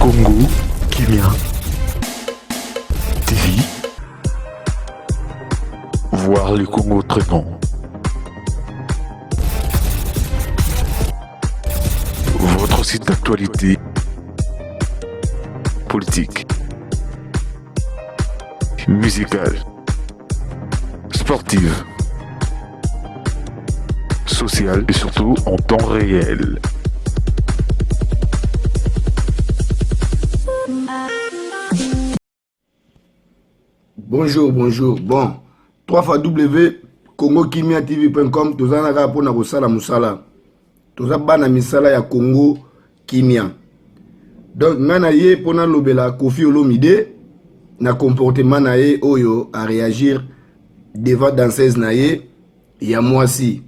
Congo, Kimia, TV, voir le Congo autrement. Votre site d'actualité politique, musicale, sportive, sociale et surtout en temps réel. Bonjour. Bon, 3 fois W CongoKimiaTV.com. Tous en avez pour na kosala musala. Tous en bana misala ya Congo Kimia. Donc ngana ye pona lobela Koffi Olomide na comportement na ye oyo à réagir devant danseuse na ye ya mwasi.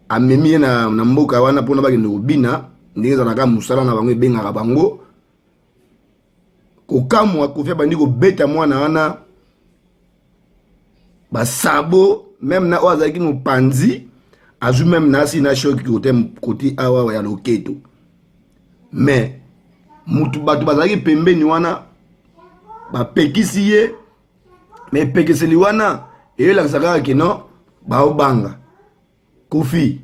Amemi na mboka wana pona bakende kobina ndenge zanaka musala na bango ebengaka bango. Kokamwa Koffi abandi kobeta mwana wana basabo même na ozaki mopanzi azu même na si na shoki côté awa ya loketo mais mutu batu bazaki pembeni wana bapekisi ye mais pekiseli wana eyelakisaka keno baobanga Koffi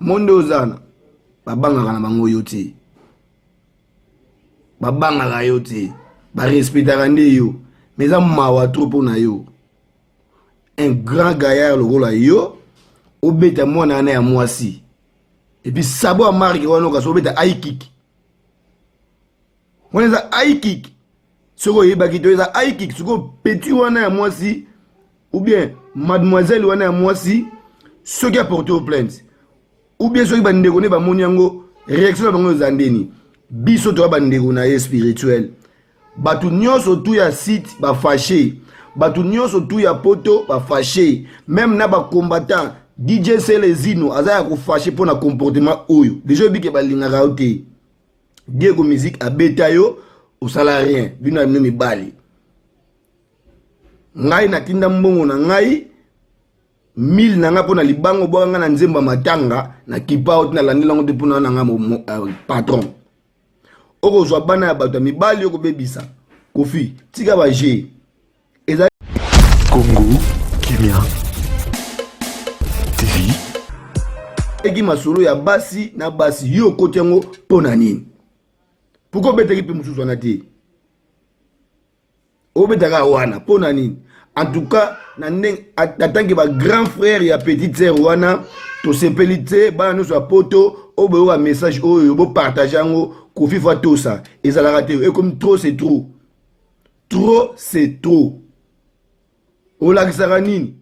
monde ozana babangaka na bango yo te babangaka yo te barespectaka nde yo mais eza mawa trop mpona yo un grand gaillard lokola yo obeta mwana wana ya mwasi et puis sabo amarke wana okaso obeta high kick wana eza high kick soko oyebaki to eza high kick soko petit wana ya mwasi ou bien mademoiselle wana ya mwasi soki aporte au plainte ou bien soki bandeko ne bamoni yango réaction na bango eza ndeni biso toya bandeko na ye spirituel batu nyonso tu ya site bafashe batu nyonso tu ya poto bafashe même na bacombattant DJ Selezino aza ya kofashe mpo na comportement oyo déjà obike balingaka yo te Diego musique abeta yo osala rien bino ya bino mibali ngai natinda mbongo na ngai 1000 na nga mpo na libango bwaka nga na nzembo ya matanga na kipao tina landelango te mpo na nga patron okozwa bana ya bato ya mibali okobebisa Koffi tika baje eza Congo Kimia TV eki masolo ya basi na basi yo kote yango mpona nini pourquoi obetaki mpe mosusu wana te obetaka wana mpona nini en tout cas na ndenge atanke bagrand frère ya petite sœur wana tosepeli te bana nyonso ya poto oboyoka message oyo bopartage yango Koffi fa tosa ezalaka te et comme trop c'est trop c'est trop olakisaka nini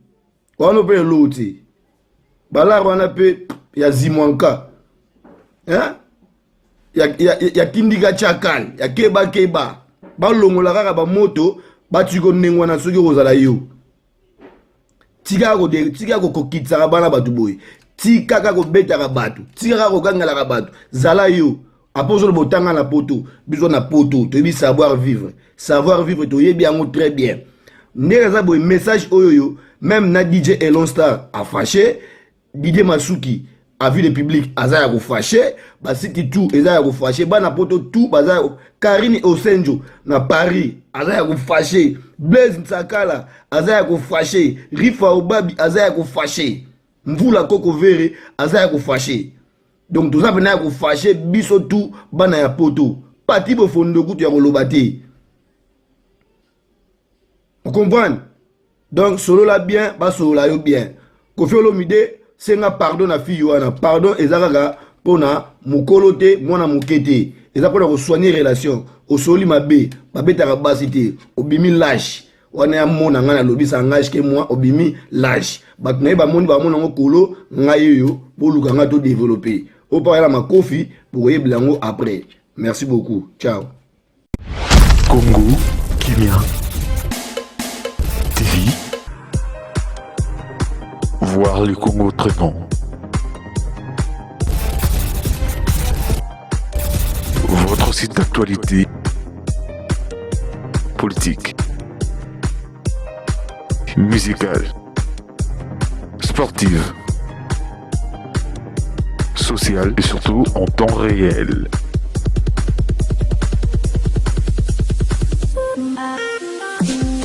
wana mpe elo te balare wana mpe ya zimwanka ya tindika chakal ya keba balongola kaka bamoto batiko ndenge wana soki kozala yo tika kokokitsaka bana bato boye tikaka kobetaka bato tikaka kokangelaka bato zala yo apozolo botanga na poto biso na poto toyebi savoir vivre toyebi yango très bien ndenge aza boye message oyo même na DJ Elon Star a fâché Didier Masuki a vu le public aza ya kofâché basiti tout eza ya kofâché bana poto tout baza Karine Osenjo na Paris aza ya kofâché Blaise Nsakala aza ya kofâché Rifa Obabi aza ya kofâché Mvula Koko Vere aza ya kofâché donc tout ça venait à fâcher biso tout bana ya poto pati bo fondo kutu ya koloba te vous comprenez donc solo la bien ba solo la yo bien Koffi Olomide senga pardon na fille wana pardon ezakaka pona mukolo te mwana mukete eza pona ko soigner relation osoli mabe babetaka basi te obimi lâche wana ya mona ngana lobisa ngage ke moi obimi lâche bat na ba moni ba mona ngokolo ngai yo boluka nga to développer au parler à ma Koffi pour y blanco après. Merci beaucoup. Ciao. Congo Kimia TV, voir le Congo autrement. Votre site d'actualité politique, musicale, sportive, sociale et surtout en temps réel.